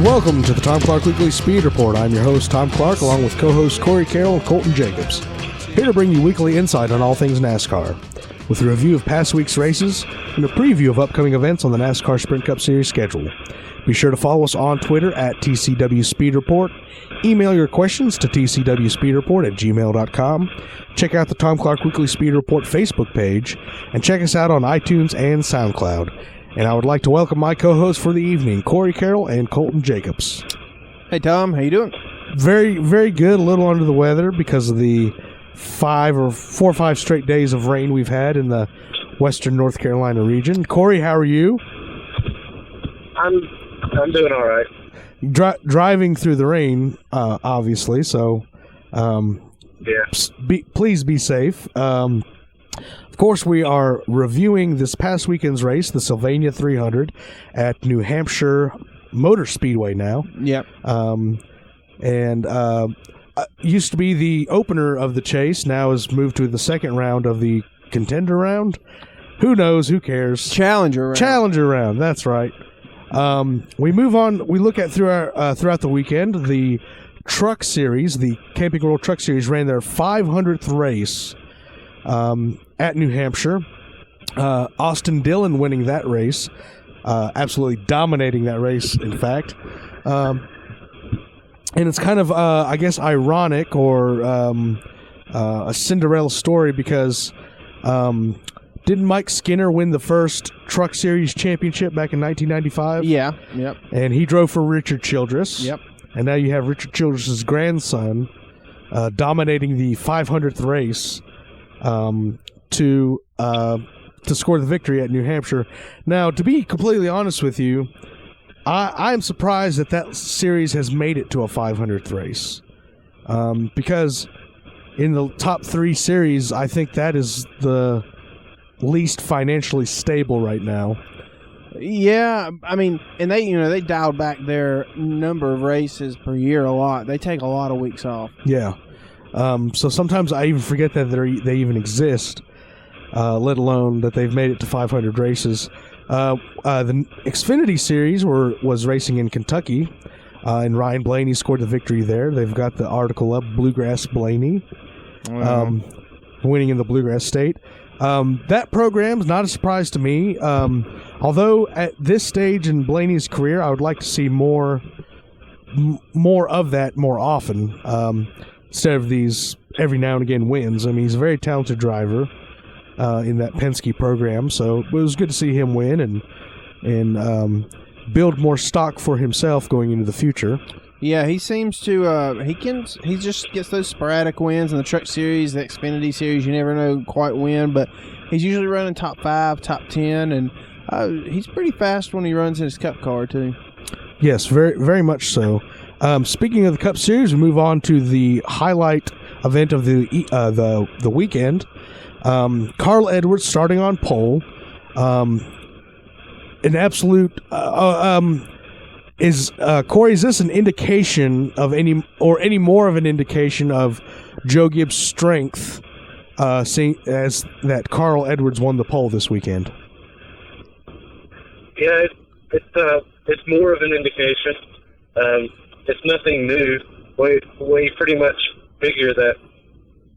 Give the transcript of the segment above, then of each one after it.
And welcome to the Tom Clark Weekly Speed Report. I'm your host, Tom Clark, along with co-hosts Corey Carroll and Colton Jacobs. Here to bring you weekly insight on all things NASCAR, with a review of past week's races and a preview of upcoming events on the NASCAR Sprint Cup Series schedule. Be sure to follow us on Twitter at TCW Speed Report. Email your questions to tcwspeedreport@gmail.com. Check out the Tom Clark Weekly Speed Report Facebook page, and check us out on iTunes and SoundCloud. And I would like to welcome my co-hosts for the evening, Corey Carroll and Colton Jacobs. Hey, Tom. How you doing? Very, very good. A little under the weather because of the 4 or 5 straight days of rain we've had in the western North Carolina region. Corey, how are you? I'm doing all right. Driving through the rain, obviously. So, please be safe. Of course, we are reviewing this past weekend's race, the Sylvania 300 at New Hampshire Motor Speedway now. Yep. Used to be the opener of the chase, now has moved to the second round of the contender round. Who knows? Who cares? Challenger round. That's right. We move on. We look at throughout the weekend. The Truck Series, the Camping World Truck Series, ran their 500th race at New Hampshire. Austin Dillon winning that race, absolutely dominating that race, in fact. And it's kind of, I guess, ironic or a Cinderella story because didn't Mike Skinner win the first Truck Series championship back in 1995? Yeah, yep. And he drove for Richard Childress. Yep. And now you have Richard Childress's grandson dominating the 500th race to score the victory at New Hampshire. Now, to be completely honest with you, I'm surprised that series has made it to a 500th race because in the top 3 series, I think that is the least financially stable right now. Yeah, I mean, and they dialed back their number of races per year a lot. They take a lot of weeks off. Yeah. So sometimes I even forget that they even exist, let alone that they've made it to 500 races. The Xfinity Series was racing in Kentucky, and Ryan Blaney scored the victory there. They've got the article up, Bluegrass Blaney, winning in the Bluegrass State. That program's not a surprise to me, although at this stage in Blaney's career, I would like to see more of that more often, instead of these every now and again wins. I mean, he's a very talented driver in that Penske program, so it was good to see him win and build more stock for himself going into the future. Yeah, he seems to he just gets those sporadic wins in the Truck Series, the Xfinity Series. You never know quite when, but he's usually running top 5, top 10, and he's pretty fast when he runs in his Cup car too. Yes, very, very much so. Speaking of the Cup Series, we move on to the highlight event of the weekend. Carl Edwards starting on pole. An absolute Corey, is this an indication of any more of an indication of Joe Gibbs' strength, seeing as that Carl Edwards won the pole this weekend? Yeah, it's more of an indication. It's nothing new. We pretty much figure that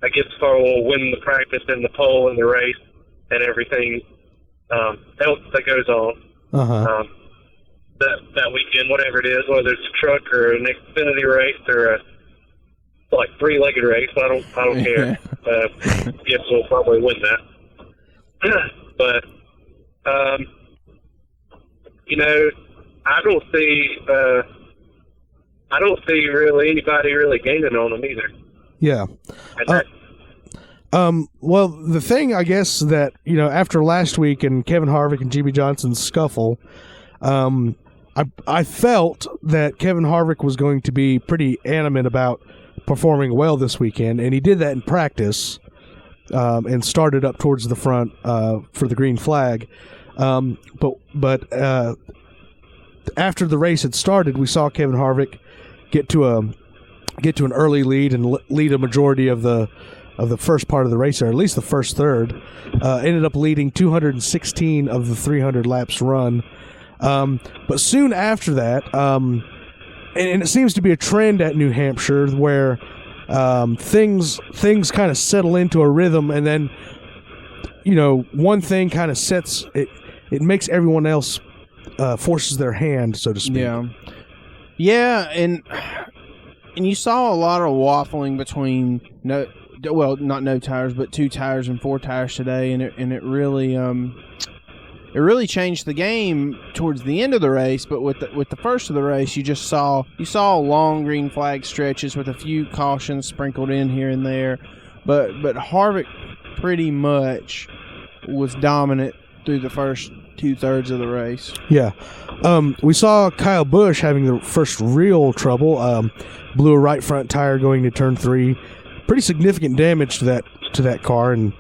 I guess Carl will win the practice and the pole and the race and everything else that goes on. That weekend, whatever it is, whether it's a truck or an Xfinity race or a 3-legged race, I don't care. Gibbs will probably win that. But I don't see really anybody really gaining on them either. Yeah. Well, the thing, I guess, that, after last week and Kevin Harvick and Jimmy Johnson's scuffle, I felt that Kevin Harvick was going to be pretty adamant about performing well this weekend, and he did that in practice and started up towards the front for the green flag. But after the race had started, we saw Kevin Harvick get to an early lead and lead a majority of the first part of the race, or at least the first third. Ended up leading 216 of the 300 laps run. But soon after that, and it seems to be a trend at New Hampshire where things kind of settle into a rhythm, and then one thing kind of sets it. It makes everyone else forces their hand, so to speak. Yeah, and you saw a lot of waffling between not no tires, but 2 tires and 4 tires today, and it really changed the game towards the end of the race. But with the first of the race, you saw long green flag stretches with a few cautions sprinkled in here and there, but Harvick pretty much was dominant through the first 2/3 of the race. Yeah. We saw Kyle Busch having the first real trouble. Blew a right front tire going to turn 3. Pretty significant damage to that car, and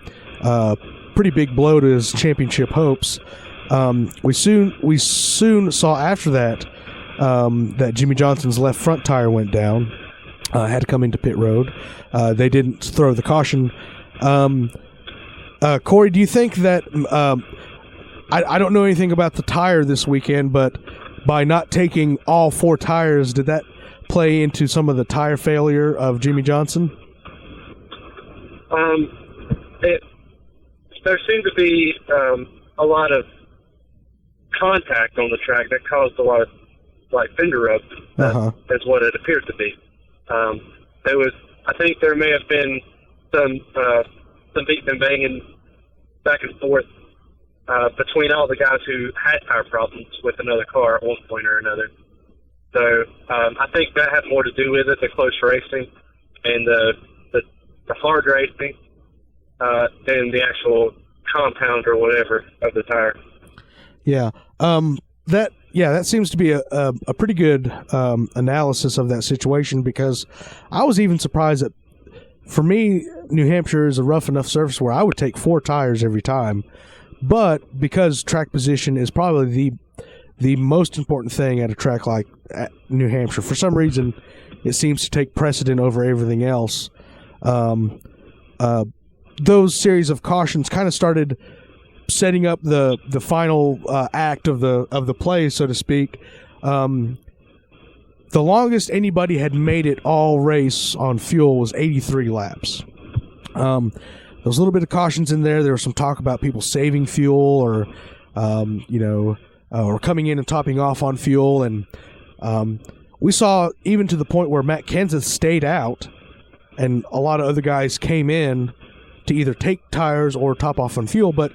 pretty big blow to his championship hopes. We soon saw after that that Jimmy Johnson's left front tire went down. Had to come into pit road. They didn't throw the caution. Corey, do you think that I don't know anything about the tire this weekend, but by not taking all 4 tires, did that play into some of the tire failure of Jimmy Johnson? There seemed to be a lot of contact on the track that caused a lot of fender rubs. That's what it appeared to be. I think there may have been some beating and banging back and forth between all the guys who had tire problems with another car at one point or another. So I think that had more to do with it, the close racing and the hard racing than the actual compound or whatever of the tire. Yeah. That seems to be a pretty good analysis of that situation, because I was even surprised that, for me, New Hampshire is a rough enough surface where I would take 4 tires every time. But because track position is probably the most important thing at a track like at New Hampshire, for some reason it seems to take precedent over everything else. Those series of cautions kind of started setting up the final act of the play, so to speak. The longest anybody had made it all race on fuel was 83 laps. There was a little bit of cautions in there. There was some talk about people saving fuel or coming in and topping off on fuel. And we saw even to the point where Matt Kenseth stayed out and a lot of other guys came in to either take tires or top off on fuel. But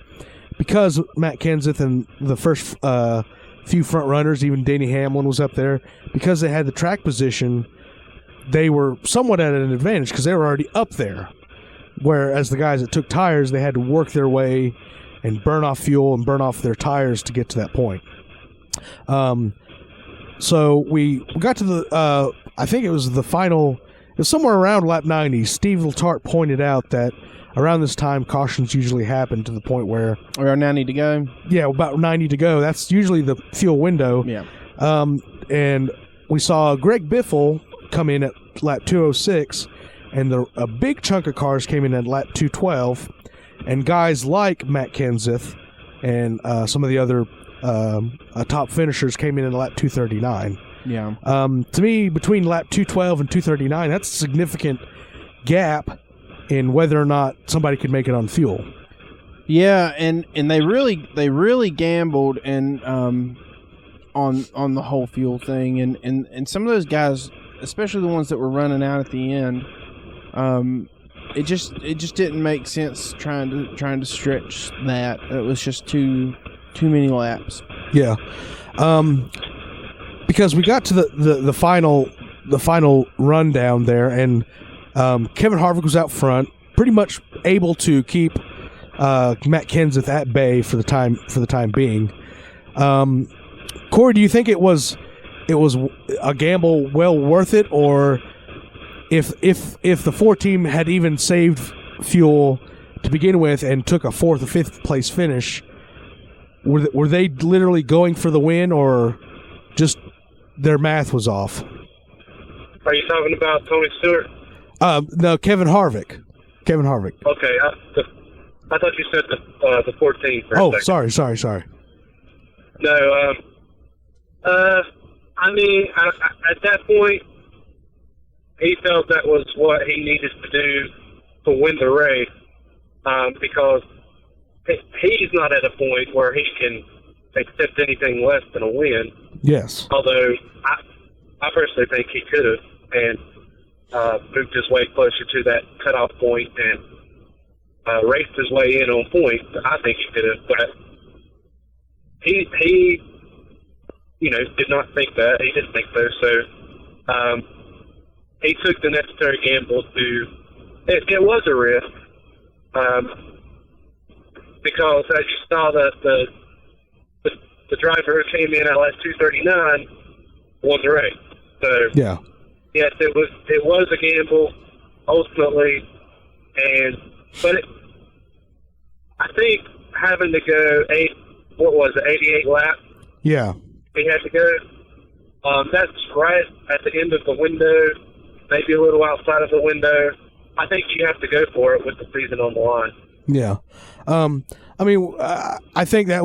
because Matt Kenseth and the first few front runners, even Denny Hamlin was up there, because they had the track position, they were somewhat at an advantage because they were already up there. Whereas the guys that took tires, they had to work their way and burn off fuel and burn off their tires to get to that point. So we got to the, I think it was the final, it was somewhere around lap 90. Steve Letarte pointed out that around this time, cautions usually happen to the point where... Around 90 to go? Yeah, about 90 to go. That's usually the fuel window. Yeah. And we saw Greg Biffle come in at lap 206, and a big chunk of cars came in at lap 212, and guys like Matt Kenseth and some of the other top finishers came in at lap 239. Yeah. To me, between lap 212 and 239, that's a significant gap in whether or not somebody could make it on fuel. Yeah, and they really gambled and on the whole fuel thing, and some of those guys, especially the ones that were running out at the end, it just didn't make sense trying to stretch that. It was just too many laps. Yeah, because we got to the final rundown there, and Kevin Harvick was out front, pretty much able to keep Matt Kenseth at bay for the time being. Corey, do you think it was a gamble well worth it, or if the 4 team had even saved fuel to begin with and took a 4th or 5th place finish, were they literally going for the win, or just their math was off? Are you talking about Tony Stewart? No, Kevin Harvick. Kevin Harvick. Okay, I thought you said the 14th. Oh, sorry. No, I mean, at that point, he felt that was what he needed to do to win the race, because he's not at a point where he can accept anything less than a win. Yes. Although I personally think he could have and moved his way closer to that cutoff point and raced his way in on points. I think he could have, but he did not think that. He didn't think so. So he took the necessary gamble to. It was a risk, because as you saw, the driver who came in at last 2:39 won the race. So yeah, yes, it was a gamble ultimately, but I think having to go 88 laps. Yeah, he had to go. That's right at the end of the window, maybe a little outside of the window. I think you have to go for it with the season on the line. Yeah. I mean, I think that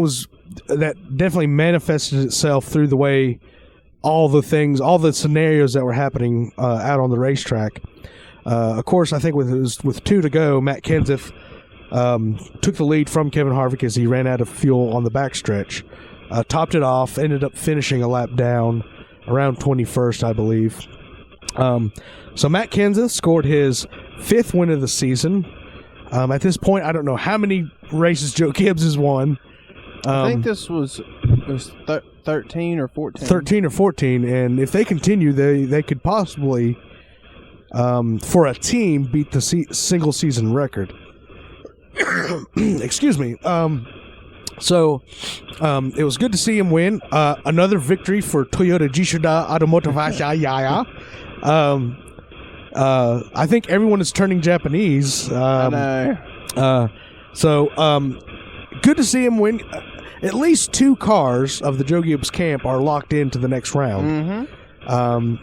definitely manifested itself through the way all the scenarios that were happening out on the racetrack. Of course, I think with 2 to go, Matt Kenseth took the lead from Kevin Harvick as he ran out of fuel on the backstretch. Topped it off, ended up finishing a lap down around 21st, I believe. So Matt Kenseth scored his 5th win of the season. At this point, I don't know how many races Joe Gibbs has won. I think it was 13 or 14. 13 or 14, and if they continue, they could possibly, for a team, beat the single season record. Excuse me. So it was good to see him win. Another victory for Toyota Jishuda Automotive. I think everyone is turning Japanese. I know. So good to see him win. At least 2 cars of the Joe Gibbs camp are locked into the next round. Mm-hmm.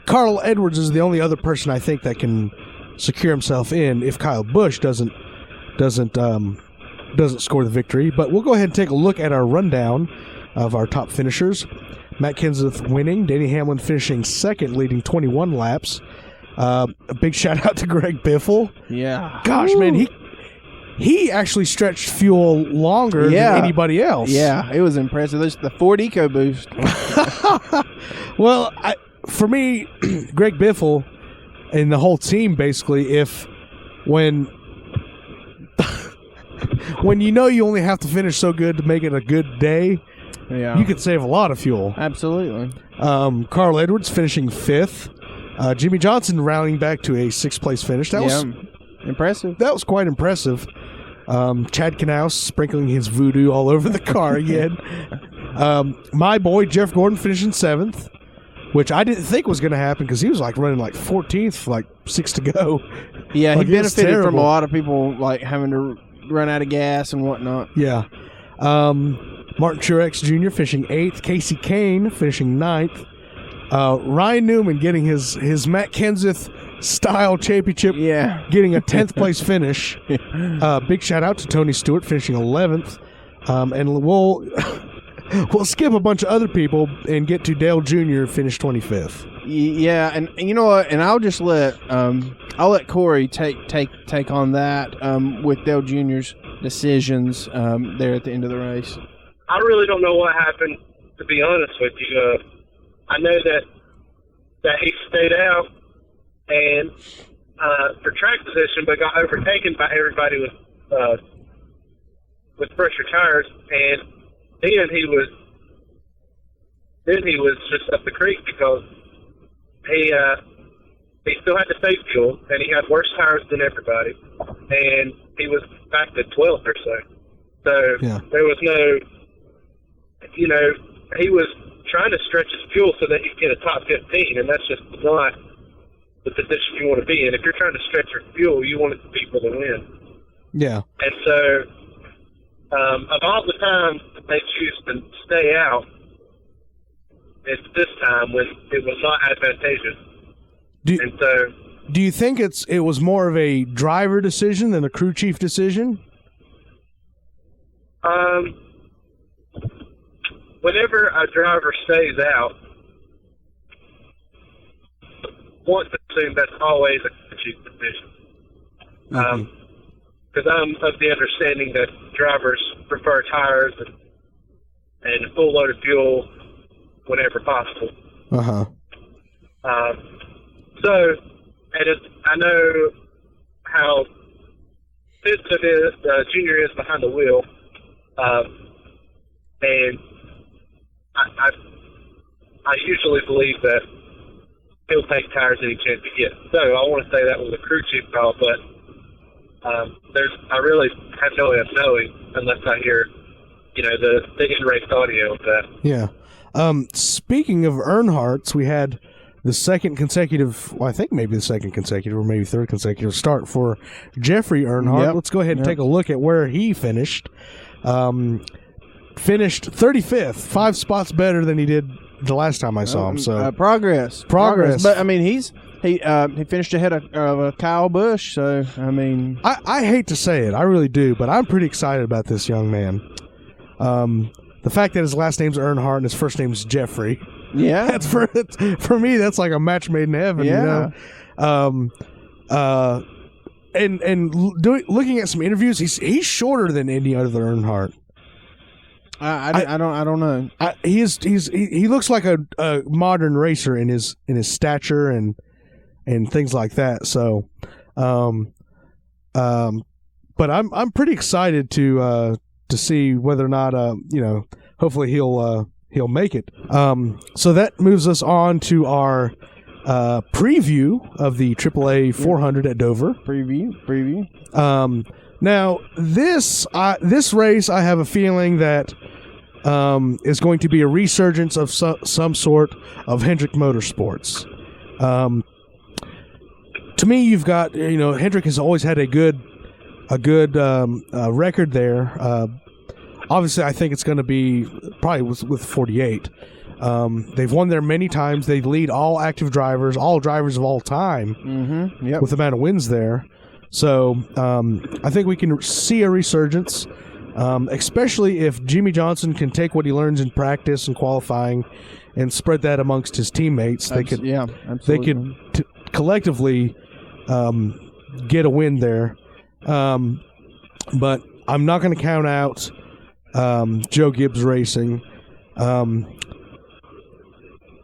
Carl Edwards is the only other person I think that can secure himself in if Kyle Busch doesn't score the victory. But we'll go ahead and take a look at our rundown of our top finishers. Matt Kenseth winning, Denny Hamlin finishing 2nd, leading 21 laps. A big shout out to Greg Biffle. Yeah. Gosh, Woo. man, he actually stretched fuel longer than anybody else. Yeah, it was impressive. There's the Ford EcoBoost. Well, for me, Greg Biffle and the whole team, basically, when you only have to finish so good to make it a good day, you could save a lot of fuel. Absolutely. Carl Edwards finishing 5th. Jimmy Johnson rallying back to a 6th place finish. That was impressive. That was quite impressive. Chad Knaus sprinkling his voodoo all over the car again. My boy Jeff Gordon finishing 7th, which I didn't think was going to happen because he was running 14th, 6 to go. Yeah, he benefited from a lot of people having to run out of gas and whatnot. Yeah. Martin Truex Jr. finishing 8th. Casey Kane finishing 9th. Ryan Newman getting his Matt Kenseth style championship, getting a 10th place finish. Big shout out to Tony Stewart finishing 11th. And we'll skip a bunch of other people and get to Dale Jr. finish 25th. Yeah, and you know what? And I'll just let Corey take on that with Dale Jr.'s decisions there at the end of the race. I really don't know what happened, to be honest with you. I know that he stayed out and for track position, but got overtaken by everybody with fresher tires, and then he was just up the creek because he still had to save fuel, and he had worse tires than everybody, and he was back to 12th or so. So there was no, he was trying to stretch his fuel so that he could get a top 15, and that's just not the position you want to be in. If you're trying to stretch your fuel, you want it to be for the win. Yeah. And so, of all the times that they choose to stay out, it's this time when it was not advantageous. Do you think it was more of a driver decision than a crew chief decision? Whenever a driver stays out, want to assume that's always a coaching decision. Because I'm of the understanding that drivers prefer tires and a full load of fuel whenever possible. So, I know how sensitive Junior is behind the wheel, and I usually believe that he'll take tires any chance he gets. So I want to say that was a crew chief call, but I really have no way of knowing unless I hear, the in-race audio of that. Yeah. Speaking of Earnhardt's, we had the second consecutive, well, I think maybe the second consecutive or maybe third consecutive start for Jeffrey Earnhardt. Yep. Let's go ahead and take a look at where he finished. Finished 35th, 5 spots better than he did the last time I saw him. So progress. But I mean, he finished ahead of Kyle Busch. So I mean, I hate to say it, I really do, but I'm pretty excited about this young man. The fact that his last name's Earnhardt and his first name's Jeffrey. Yeah, that's for me. That's like a match made in heaven. Yeah. Looking at some interviews, he's shorter than any other Earnhardt. I don't know. He looks like a modern racer in his stature and things like that. So, but I'm pretty excited to see whether or not hopefully he'll make it. So that moves us on to our preview of the AAA 400 at Dover. Preview. Now this race, I have a feeling that is going to be a resurgence of some sort of Hendrick Motorsports. To me, you've got Hendrick has always had a good record there. Obviously, I think it's going to be probably with 48. They've won there many times. They lead all active drivers, all drivers of all time, with the amount of wins there. So I think we can see a resurgence, especially if Jimmy Johnson can take what he learns in practice and qualifying and spread that amongst his teammates. They could collectively get a win there. But I'm not going to count out Joe Gibbs Racing.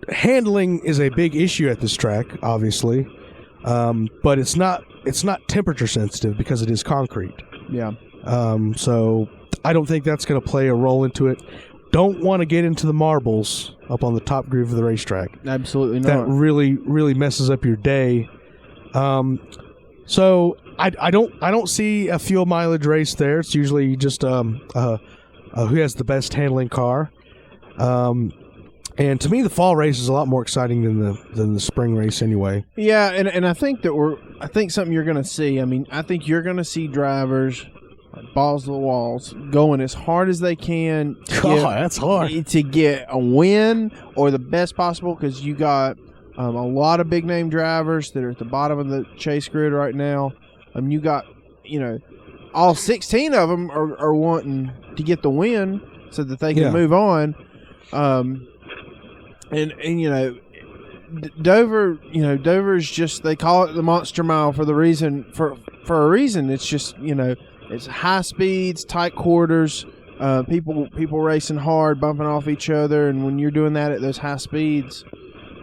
Handling is a big issue at this track, obviously, but it's not temperature sensitive because it is concrete. Yeah. So I don't think that's going to play a role into it. Don't want to get into the marbles up on the top groove of the racetrack. Absolutely not. That really, really messes up your day. So I don't see a fuel mileage race there. It's usually just who has the best handling car. And to me, the fall race is a lot more exciting than the spring race anyway. Yeah, and I think something you're going to see. I mean, I think you're going to see drivers balls to the walls going as hard as they can. That's hard to get a win or the best possible, because you got a lot of big name drivers that are at the bottom of the chase grid right now. You got all 16 of them are wanting to get the win so that they can move on. Dover, Dover's just, they call it the Monster Mile for a reason. It's just, it's high speeds, tight quarters, people racing hard, bumping off each other, and when you're doing that at those high speeds,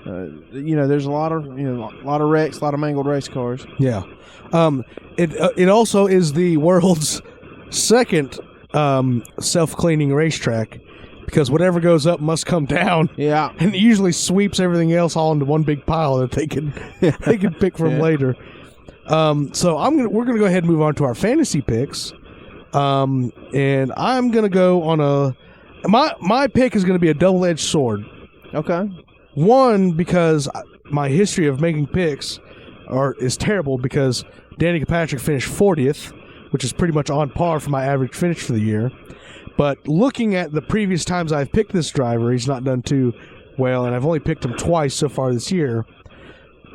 there's a lot of wrecks, a lot of mangled race cars. Yeah. It also is the world's second self-cleaning racetrack, because whatever goes up must come down. Yeah. And it usually sweeps everything else all into one big pile that they can pick from later. So we're gonna go ahead and move on to our fantasy picks. And I'm gonna go on my pick is gonna be a double-edged sword. Okay. One, because my history of making picks is terrible, because Danny Kirkpatrick finished 40th, which is pretty much on par for my average finish for the year. But looking at the previous times I've picked this driver, he's not done too well, and I've only picked him twice so far this year.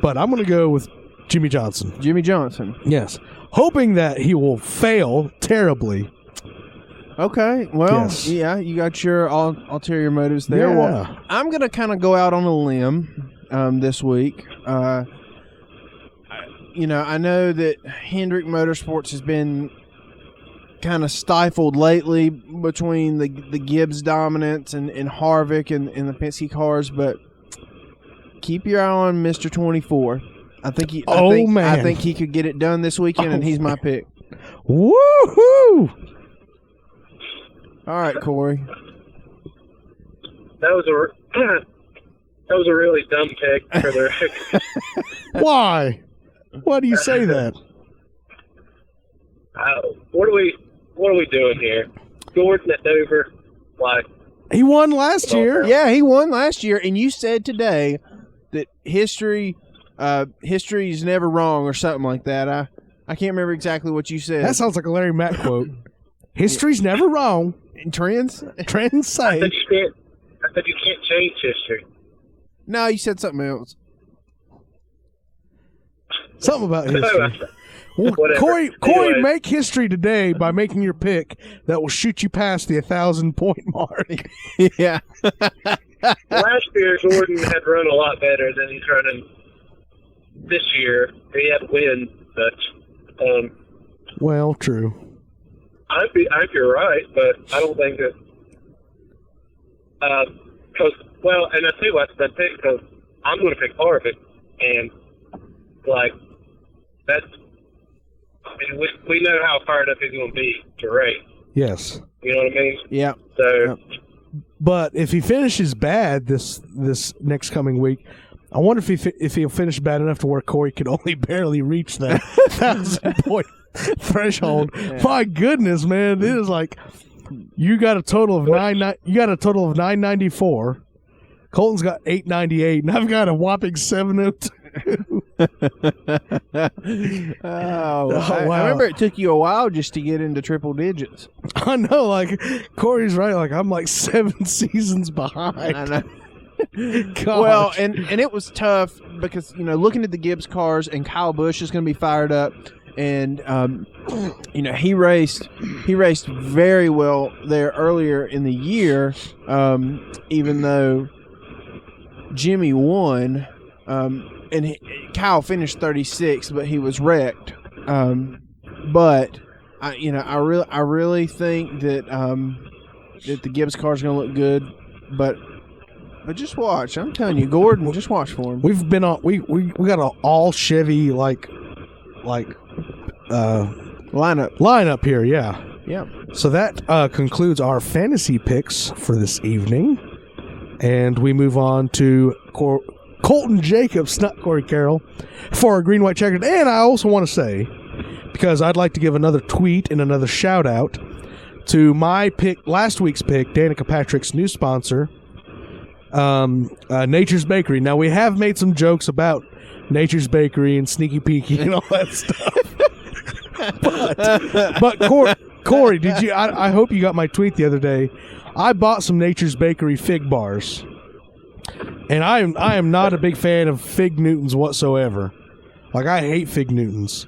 But I'm going to go with Jimmy Johnson. Jimmy Johnson. Yes. Hoping that he will fail terribly. Okay. Well, yeah, you got your ulterior motives there. Yeah. Well, I'm going to kind of go out on a limb this week. I know that Hendrick Motorsports has been kind of stifled lately between the Gibbs dominance and Harvick and the Penske cars, but keep your eye on Mr. 24. I think he could get it done this weekend, and he's my pick. Woohoo! All right, Corey. That was a really dumb pick for the record. Why? Why do you say that? What are we doing here? Gordon at Dover, like he won last year. Yeah, he won last year, and you said today that history is never wrong or something like that. I can't remember exactly what you said. That sounds like a Larry Matt quote. History's never wrong. Trends say. I said you can't change history. No, you said something else. Something about history. Well, Corey, Anyway. make history today by making your pick that will shoot you past the 1,000-point mark. Yeah. Last year, Gordon had run a lot better than he's running this year. He had wins, but Well, true. I hope you're right, but I don't think that. And I tell you what, the pick, because I'm going to pick Harvick, and that's. I mean, we know how fired up he's going to be to race. Yes. You know what I mean? Yeah. So. But if he finishes bad this next coming week, I wonder if he'll finish bad enough to where Corey could only barely reach that 1,000-point threshold. Yeah. My goodness, man, it is like you got a total of 994. Colton's got 898, and I've got a whopping 702. Wow. I remember it took you a while just to get into triple digits. I know, like Corey's right. Like I'm like 7 seasons behind. I know. Gosh. Well, and it was tough because looking at the Gibbs cars, and Kyle Busch is going to be fired up, and he raced very well there earlier in the year, even though Jimmy won. And Kyle finished 36th, but he was wrecked. But I really think that that the Gibbs car is going to look good. But just watch. I'm telling you, Gordon, just watch for him. We've been on. We got an all Chevy lineup here. Yeah. Yeah. So that concludes our fantasy picks for this evening, and we move on to Colton Jacobs, not Corey Carroll, for our Green-White-Checkered. And I also want to say, because I'd like to give another tweet and another shout-out to my pick, last week's pick, Danica Patrick's new sponsor, Nature's Bakery. Now, we have made some jokes about Nature's Bakery and Sneaky Peeky and all that stuff. But Corey, did you? I hope you got my tweet the other day. I bought some Nature's Bakery fig bars. And I am not a big fan of Fig Newtons whatsoever. Like, I hate Fig Newtons.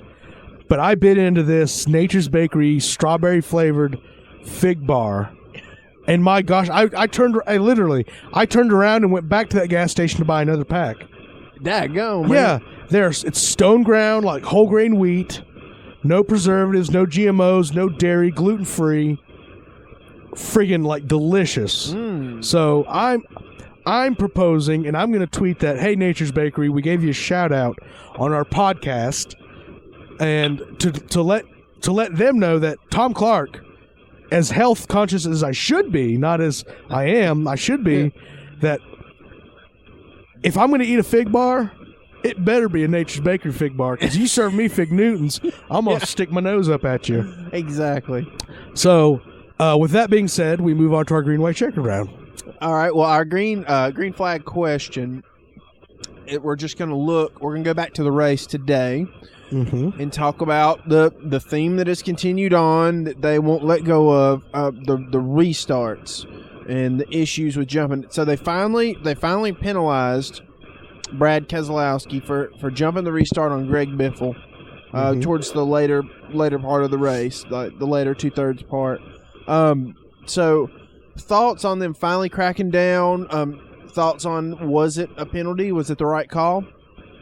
But I bit into this Nature's Bakery strawberry-flavored fig bar. And my gosh, I turned around and went back to that gas station to buy another pack. Daggone, Yeah. man. It's stone ground, like whole grain wheat. No preservatives, no GMOs, no dairy, gluten-free. Friggin' like delicious. So I'm proposing, and I'm going to tweet that, hey, Nature's Bakery, we gave you a shout-out on our podcast, and to let them know that Tom Clark, as health-conscious as I should be, not as I am, I should be, that if I'm going to eat a fig bar, it better be a Nature's Bakery fig bar, because you serve me Fig Newtons, I'm going to stick my nose up at you. Exactly. So, with that being said, we move on to our Green-White-Checkered round. All right. Well, our green flag question. We're just going to look. We're going to go back to the race today and talk about the theme that has continued on that they won't let go of the restarts and the issues with jumping. So they finally penalized Brad Keselowski for jumping the restart on Greg Biffle towards the later part of the race, the later 2/3 part. So. Thoughts on them finally cracking down? Thoughts on, was it a penalty? Was it the right call?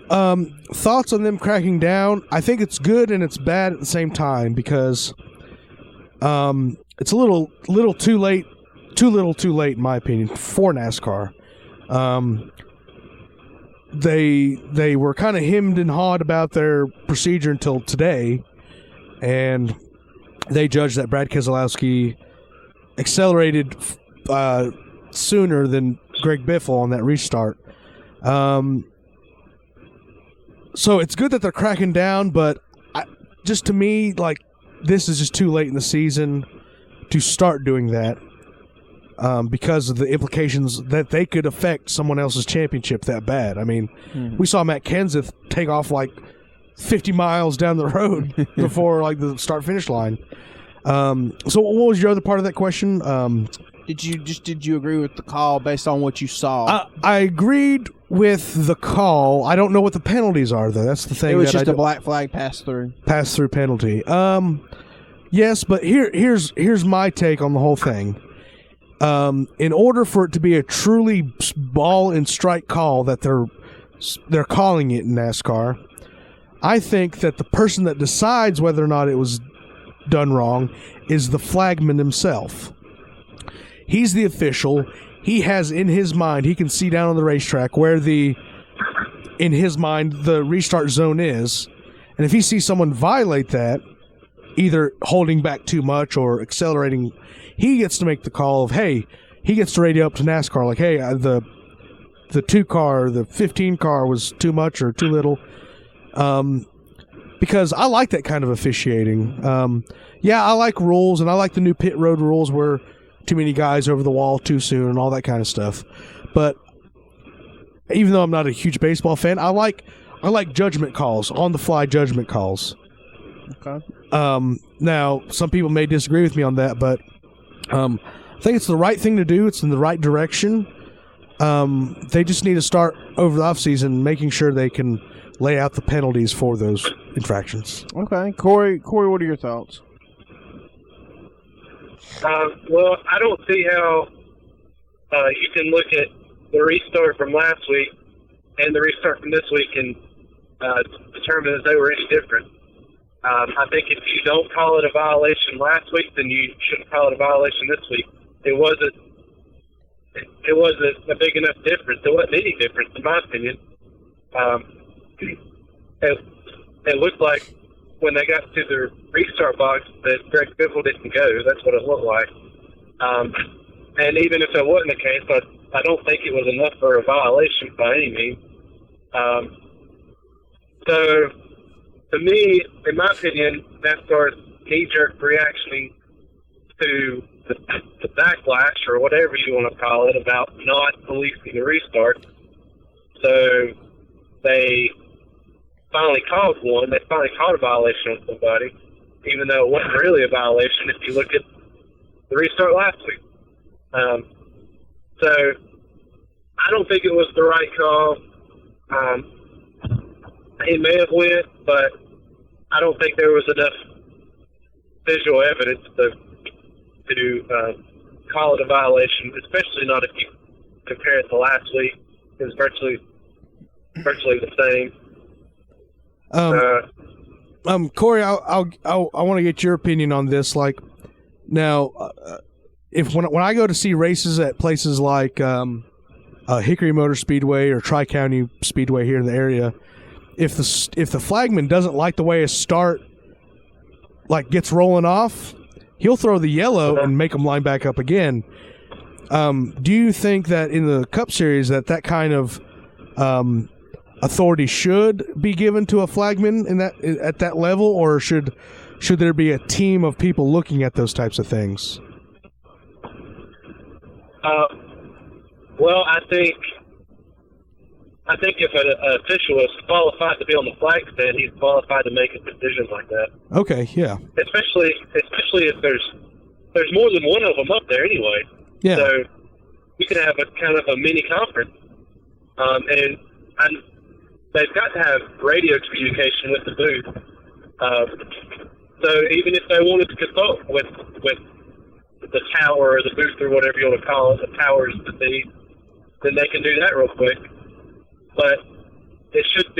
Thoughts on them cracking down? I think it's good and it's bad at the same time because it's a little too late, too little too late in my opinion for NASCAR. They were kind of hemmed and hawed about their procedure until today, and they judged that Brad Keselowski accelerated sooner than Greg Biffle on that restart. So it's good that they're cracking down, but just to me, like, this is just too late in the season to start doing that because of the implications that they could affect someone else's championship that bad. I mean, we saw Matt Kenseth take off like 50 miles down the road before like the start-finish line. So what was your other part of that question? Did you agree with the call based on what you saw? I agreed with the call. I don't know what the penalties are, though. That's the thing. It was just a black flag pass-through penalty. Yes, but here's my take on the whole thing. In order for it to be a truly ball and strike call that they're calling it in NASCAR, I think that the person that decides whether or not it was done wrong is the flagman himself. He's the official. He has in his mind, he can see down on the racetrack where in his mind, the restart zone is. And if he sees someone violate that, either holding back too much or accelerating, he gets to make the call of, hey, he gets to radio up to NASCAR like, hey, the 2 car, the 15 car was too much or too little. Because I like that kind of officiating. I like rules, and I like the new pit road rules where too many guys over the wall too soon and all that kind of stuff. But even though I'm not a huge baseball fan, I like judgment calls, on-the-fly judgment calls. Okay. Now, some people may disagree with me on that, but I think it's the right thing to do. It's in the right direction. They just need to start over the offseason making sure they can lay out the penalties for those infractions. Okay. Corey, what are your thoughts? Well, I don't see how you can look at the restart from last week and the restart from this week and determine that they were any different. I think if you don't call it a violation last week, then you shouldn't call it a violation this week. It wasn't a big enough difference. It wasn't any difference, in my opinion. It looked like when they got to the restart box that Greg Biffle didn't go. That's what it looked like. And even if it wasn't the case, I don't think it was enough for a violation by any means. So, to me, in my opinion, NASCAR's knee-jerk reaction to the backlash, or whatever you want to call it, about not policing the restart. So, they finally called one. They finally called a violation on somebody, even though it wasn't really a violation if you look at the restart last week. So I don't think it was the right call. He may have went, but I don't think there was enough visual evidence to call it a violation, especially not if you compare it to last week. It was virtually the same. Corey, I want to get your opinion on this. Like, now, when I go to see races at places like Hickory Motor Speedway or Tri-County Speedway here in the area, if the flagman doesn't like the way a start gets rolling off, he'll throw the yellow and make them line back up again. Do you think that in the Cup Series that kind of authority should be given to a flagman at that level, or should there be a team of people looking at those types of things? Well, I think if an official is qualified to be on the flag stand, he's qualified to make a decision like that. Okay, yeah. Especially if there's more than one of them up there anyway. Yeah. So you can have a kind of a mini conference, and they've got to have radio communication with the booth. So even if they wanted to consult with the tower or the booth or whatever you want to call it, the powers that be, then they can do that real quick. But it should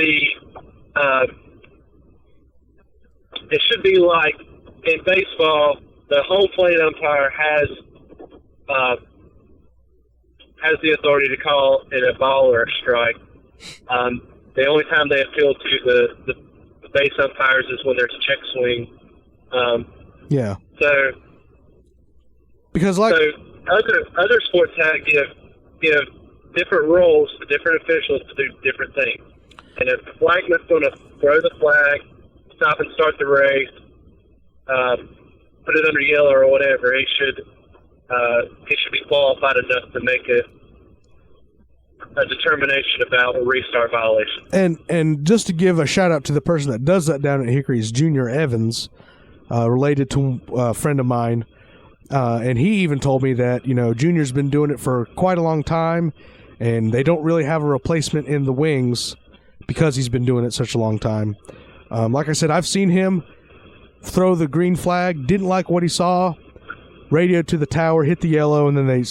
be like in baseball, the home plate umpire has the authority to call it a ball or a strike. The only time they appeal to the base umpires is when there's a check swing. Yeah. So because like other sports give different roles to different officials to do different things. And if the flagman's going to throw the flag, stop and start the race, put it under yellow or whatever, he should be qualified enough to make a determination about a restart violation. And just to give a shout out to the person that does that down at Hickory's, Junior Evans, related to a friend of mine, and he even told me that Junior's been doing it for quite a long time, and they don't really have a replacement in the wings because he's been doing it such a long time. Like I said, I've seen him throw the green flag, didn't like what he saw, radioed to the tower, hit the yellow, and then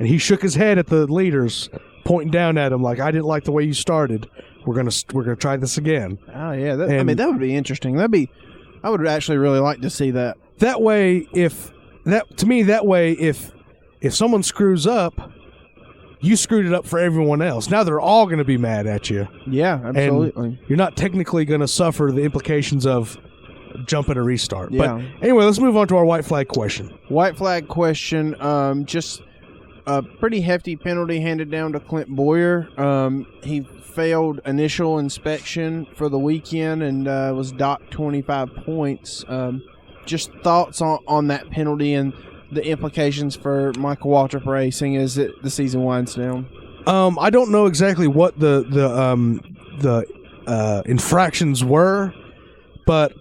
he shook his head at the leaders, pointing down at him like, I didn't like the way you started. We're gonna try this again. Oh yeah, that would be interesting. I would actually really like to see that. That way, if someone screws up, you screwed it up for everyone else. Now they're all going to be mad at you. Yeah, absolutely. And you're not technically going to suffer the implications of jumping a restart. Yeah. But anyway, let's move on to our white flag question. White flag question, just a pretty hefty penalty handed down to Clint Boyer. He failed initial inspection for the weekend and was docked 25 points. Just thoughts on that penalty and the implications for Michael Waltrip Racing as the season winds down. I don't know exactly what the infractions were, but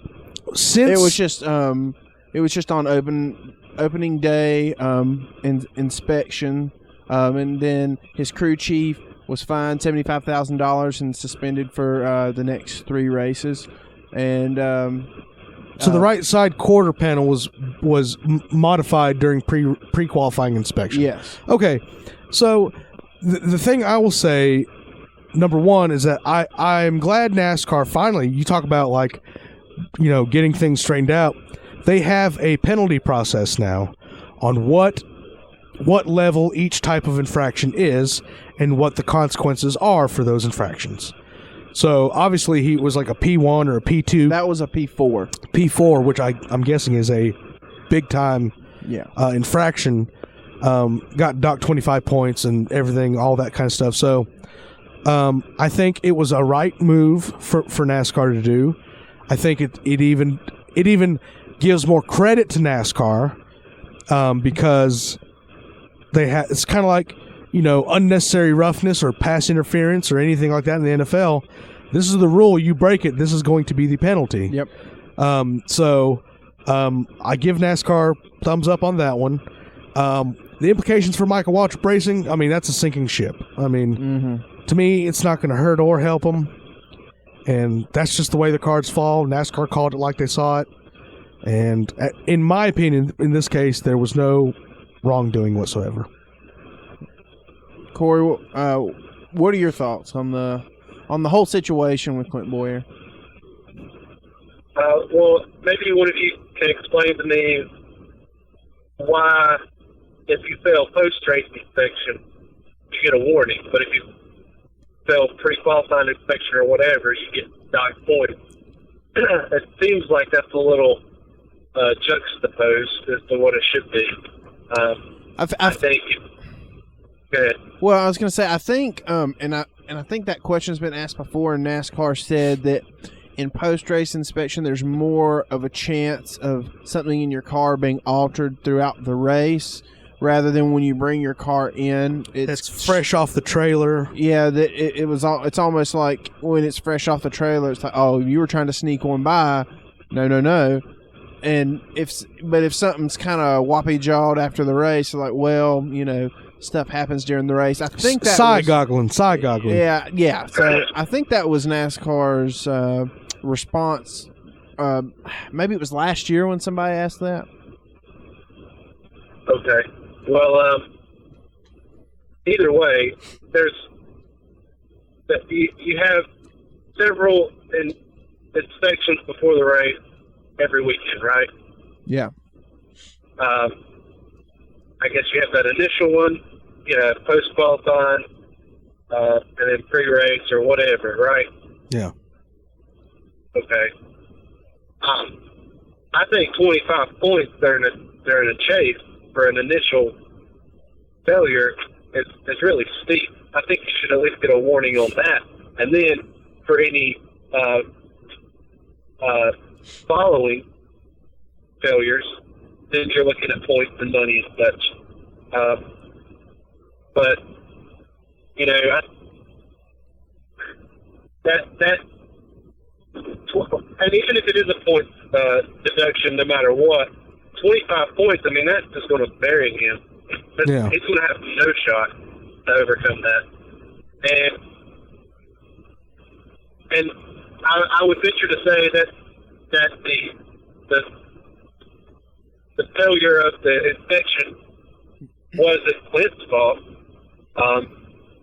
since it was just on opening day inspection, and then his crew chief was fined $75,000 and suspended for the next 3 races, and. So the right side quarter panel was modified during pre-qualifying inspection. Yes. Okay. So the thing I will say, number one, is that I'm glad NASCAR finally, you talk about getting things straightened out. They have a penalty process now on what level each type of infraction is and what the consequences are for those infractions. So, obviously, he was like a P1 or a P2. That was a P4. P4, which I'm guessing is a big-time infraction. Got docked 25 points and everything, all that kind of stuff. So, I think it was a right move for NASCAR to do. I think it even gives more credit to NASCAR because it's kind of like, unnecessary roughness or pass interference or anything like that in the NFL. This is the rule. You break it, this is going to be the penalty. Yep. So I give NASCAR thumbs up on that one. The implications for Michael Waltrip Racing, that's a sinking ship. To me, it's not going to hurt or help them. And that's just the way the cards fall. NASCAR called it like they saw it. And in my opinion, in this case, there was no wrongdoing whatsoever. Corey, what are your thoughts on the whole situation with Clint Boyer? Well, maybe one of you can explain to me why, if you fail post-race inspection, you get a warning, but if you fail pre-qualifying inspection or whatever, you get docked points. It seems like that's a little juxtaposed as to what it should be. I think. Go ahead. Well, I was going to say, I think, and I think that question's been asked before, and NASCAR said that in post-race inspection, there's more of a chance of something in your car being altered throughout the race, rather than when you bring your car in. It's fresh off the trailer. Yeah, it's almost like when it's fresh off the trailer, it's like, oh, you were trying to sneak one by. No. And if something's kind of whoppy-jawed after the race, like, well, stuff happens during the race. I think that side goggling. Yeah. So I think that was NASCAR's response. Maybe it was last year when somebody asked that. Okay. Well, either way, you have several inspections before the race every weekend, right? Yeah. I guess you have that initial one, post-qualifying, and then pre-race or whatever, right? Yeah. Okay. I think 25 points during a chase for an initial failure is really steep. I think you should at least get a warning on that. And then for any following failures, then you're looking at points and money and such. But and even if it is a point deduction, no matter what, 25 points. I mean, that's just going to bury him. Yeah. He's going to have no shot to overcome that. And I would venture to say that the failure of the inspection wasn't Clint's fault,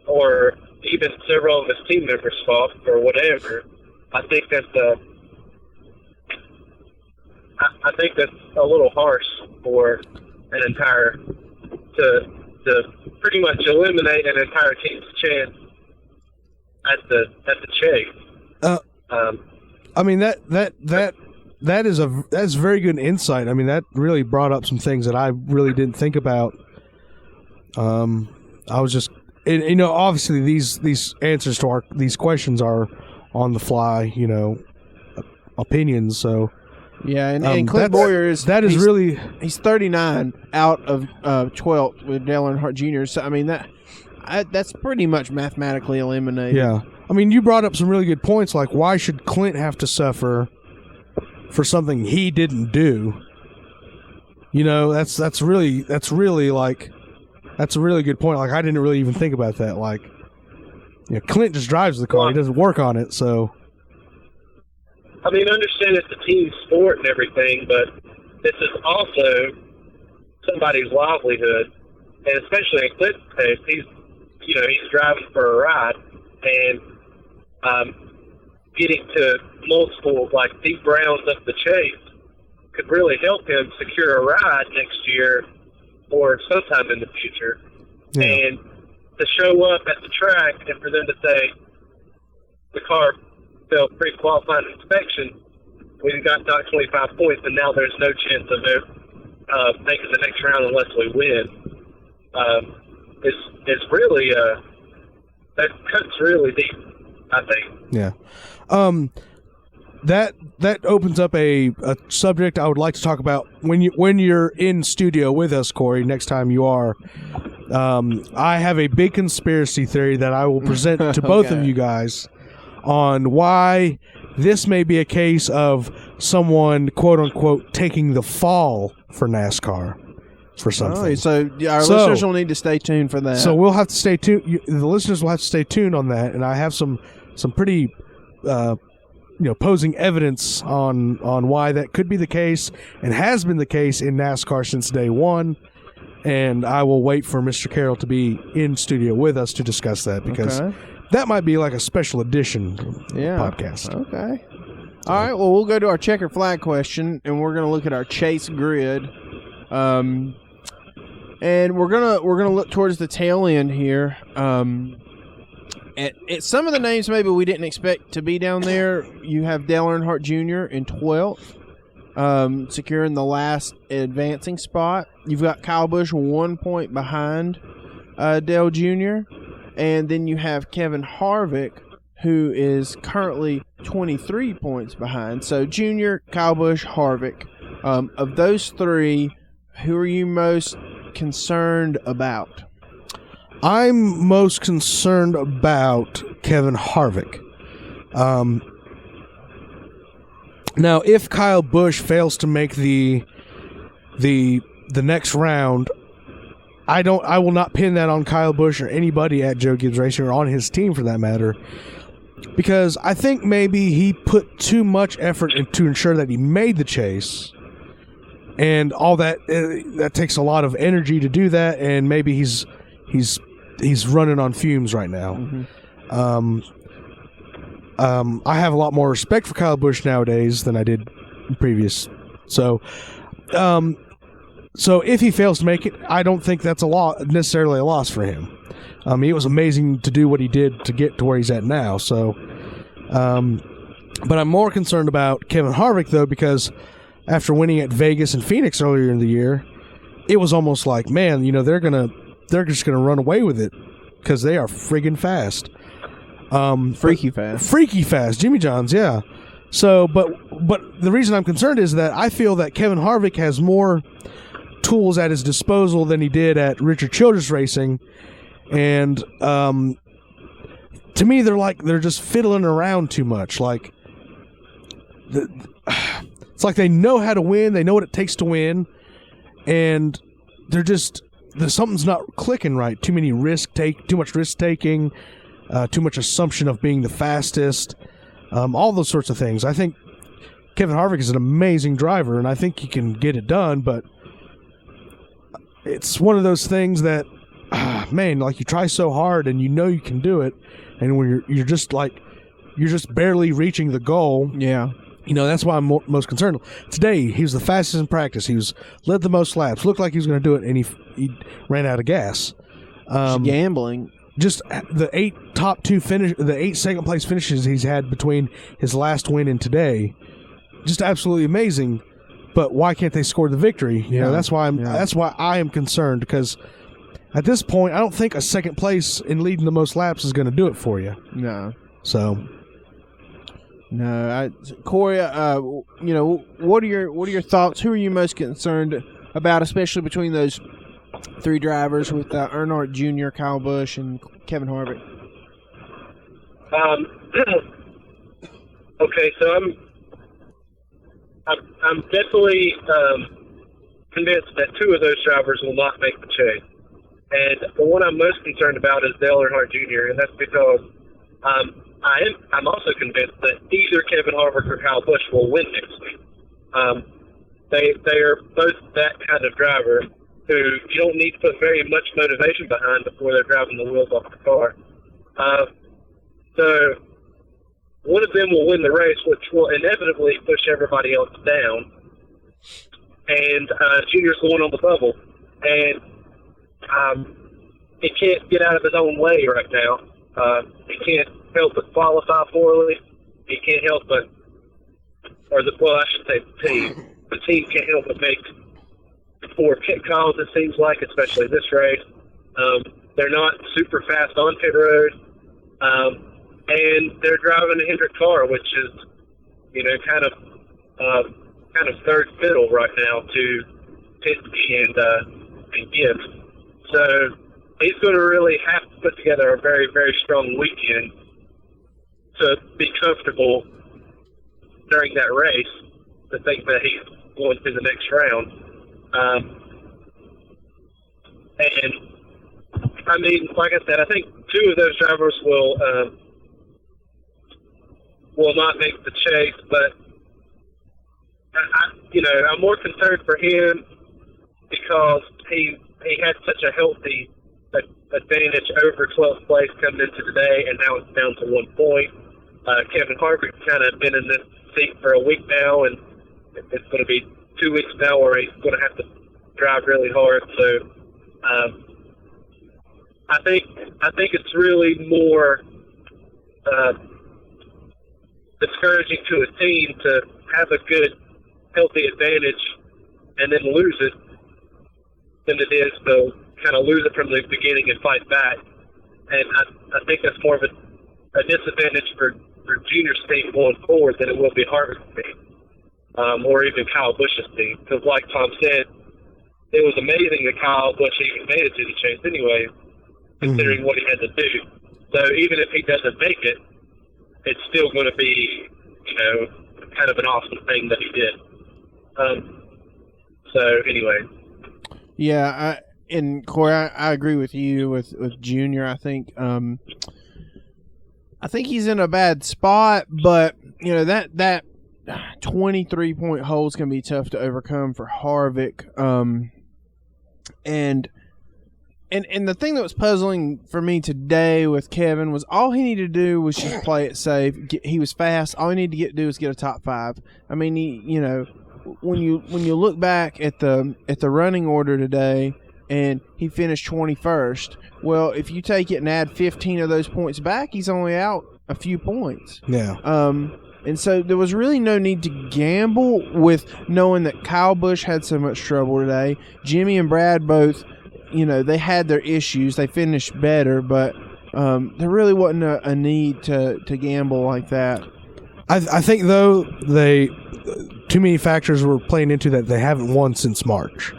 or even several of his team members' fault, or whatever. I think that's a little harsh for an entire to pretty much eliminate an entire team's chance at the chase. I mean that's very good insight. I mean, that really brought up some things that I really didn't think about. I was just, obviously these answers to these questions are on the fly, opinions. So yeah, and Clint Boyer he's 39 out of 12th with Dale Earnhardt Jr. So I mean that's pretty much mathematically eliminated. Yeah, I mean, you brought up some really good points. Like, why should Clint have to suffer for something he didn't do? That's really like, that's a really good point. Like, I didn't really even think about that. Like, Clint just drives the car; he doesn't work on it. So, I mean, I understand it's a team sport and everything, but this is also somebody's livelihood, and especially in Clint's case, he's driving for a ride, and getting to multiple deep rounds of the chase could really help him secure a ride next year or sometime in the future. Yeah. And to show up at the track and for them to say the car failed pre-qualifying inspection, we got knocked 25 points, and now there's no chance of it making the next round unless we win. It's really that cuts really deep, I think. Yeah. That opens up a subject I would like to talk about when you're in studio with us, Corey. Next time you are, I have a big conspiracy theory that I will present to both of you guys on why this may be a case of someone, quote unquote, taking the fall for NASCAR for something. So our listeners will need to stay tuned for that. So we'll have to stay tuned. The listeners will have to stay tuned on that, and I have some pretty posing evidence on why that could be the case and has been the case in NASCAR since day one. And I will wait for Mr. Carroll to be in studio with us to discuss that, because that might be like a special edition podcast. Okay. All right. Well, we'll go to our checkered flag question, and we're going to look at our chase grid. And we're gonna look towards the tail end here. At some of the names maybe we didn't expect to be down there. You have Dale Earnhardt Jr. in 12th, securing the last advancing spot. You've got Kyle Busch 1 point behind Dale Jr., and then you have Kevin Harvick, who is currently 23 points behind. So Jr., Kyle Busch, Harvick. Of those three, who are you most concerned about? I'm most concerned about Kevin Harvick. Now, if Kyle Busch fails to make the next round, I will not pin that on Kyle Busch or anybody at Joe Gibbs Racing or on his team for that matter, because I think maybe he put too much effort to ensure that he made the chase. And all that takes a lot of energy to do that, and maybe he's running on fumes right now. Mm-hmm. I have a lot more respect for Kyle Busch nowadays than I did previous. So if he fails to make it, I don't think that's necessarily a loss for him. It was amazing to do what he did to get to where he's at now. So, but I'm more concerned about Kevin Harvick, though, because after winning at Vegas and Phoenix earlier in the year, it was almost like, man, they're just gonna run away with it because they are friggin' fast. Freaky fast. Jimmy John's, yeah. So, but the reason I'm concerned is that I feel that Kevin Harvick has more tools at his disposal than he did at Richard Childress Racing, and to me, they're just fiddling around too much. Like, it's like they know how to win, they know what it takes to win, and something's not clicking right. Too much risk taking, too much assumption of being the fastest, all those sorts of things. I think Kevin Harvick is an amazing driver, and I think he can get it done, but it's one of those things that, man, like you try so hard and you know you can do it, and when you're just barely reaching the goal. Yeah. That's why I'm most concerned. Today, he was the fastest in practice. He led the most laps. Looked like he was going to do it, and he ran out of gas. Gambling. Just the 8 second place finishes he's had between his last win and today, just absolutely amazing. But why can't they score the victory? That's why I am concerned, because at this point, I don't think a second place in leading the most laps is going to do it for you. No. So. No, Corey. What are your thoughts? Who are you most concerned about, especially between those 3 drivers with Earnhardt Jr., Kyle Busch, and Kevin Harvick? Okay, so I'm definitely convinced that 2 of those drivers will not make the chase, and the one I'm most concerned about is Dale Earnhardt Jr., and that's because I'm also convinced that either Kevin Harvick or Kyle Busch will win next week. They are both that kind of driver who you don't need to put very much motivation behind before they're driving the wheels off the car. So one of them will win the race, which will inevitably push everybody else down. And Junior's going on the bubble, and he can't get out of his own way right now. He can't help but qualify poorly. He can't help but, I should say the team. The team can't help but make 4 pit calls, it seems like, especially this race. They're not super fast on pit road, and they're driving a Hendrick car, which is, kind of third fiddle right now to Penske and Gibbs. So he's going to really have to put together a very, very strong weekend to be comfortable during that race, to think that he's going to the next round. And, I mean, like I said, I think 2 of those drivers will not make the chase, but, I'm more concerned for him because he had such a healthy advantage over 12th place coming into today, and now it's down to 1 point. Kevin Harvick's kind of been in this seat for a week now, and it's going to be 2 weeks now where he's going to have to drive really hard. So I think it's really more discouraging to a team to have a good, healthy advantage and then lose it than it is to kind of lose it from the beginning and fight back. And I think that's more of a disadvantage for Junior's team going forward than it will be Harvick's team, or even Kyle Busch's team. Because like Tom said, it was amazing that Kyle Busch even made it to the chase anyway, considering what he had to do. So even if he doesn't make it, it's still going to be, kind of an awesome thing that he did. So anyway. Yeah, and Corey, I agree with you with Junior. I think he's in a bad spot, but that 23-point hole is going to be tough to overcome for Harvick. And And the thing that was puzzling for me today with Kevin was all he needed to do was just play it safe. He was fast. All he needed to do was get a top 5. I mean, when you look back at the running order today, and he finished 21st. Well, if you take it and add 15 of those points back, he's only out a few points. Yeah. And so there was really no need to gamble with knowing that Kyle Busch had so much trouble today. Jimmy and Brad both, they had their issues. They finished better, but there really wasn't a need to gamble like that. I think, though, too many factors were playing into that. They haven't won since March.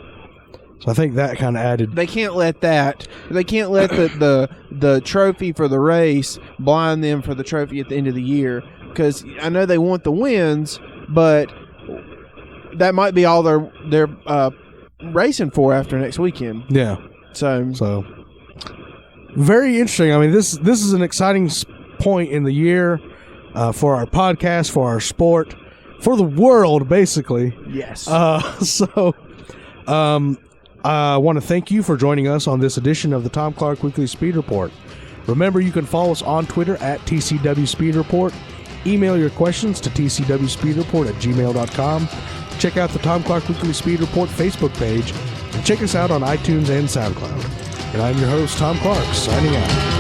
So I think that kind of added. They can't let the trophy for the race blind them for the trophy at the end of the year. Because I know they want the wins, but that might be all they're racing for after next weekend. Yeah. So very interesting. I mean, this is an exciting point in the year for our podcast, for our sport, for the world, basically. Yes. I want to thank you for joining us on this edition of the Tom Clark Weekly Speed Report. Remember, you can follow us on Twitter at TCW Speed Report. Email your questions to tcwspeedreport@gmail.com. Check out the Tom Clark Weekly Speed Report Facebook page, and check us out on iTunes and SoundCloud. And I'm your host, Tom Clark, signing out.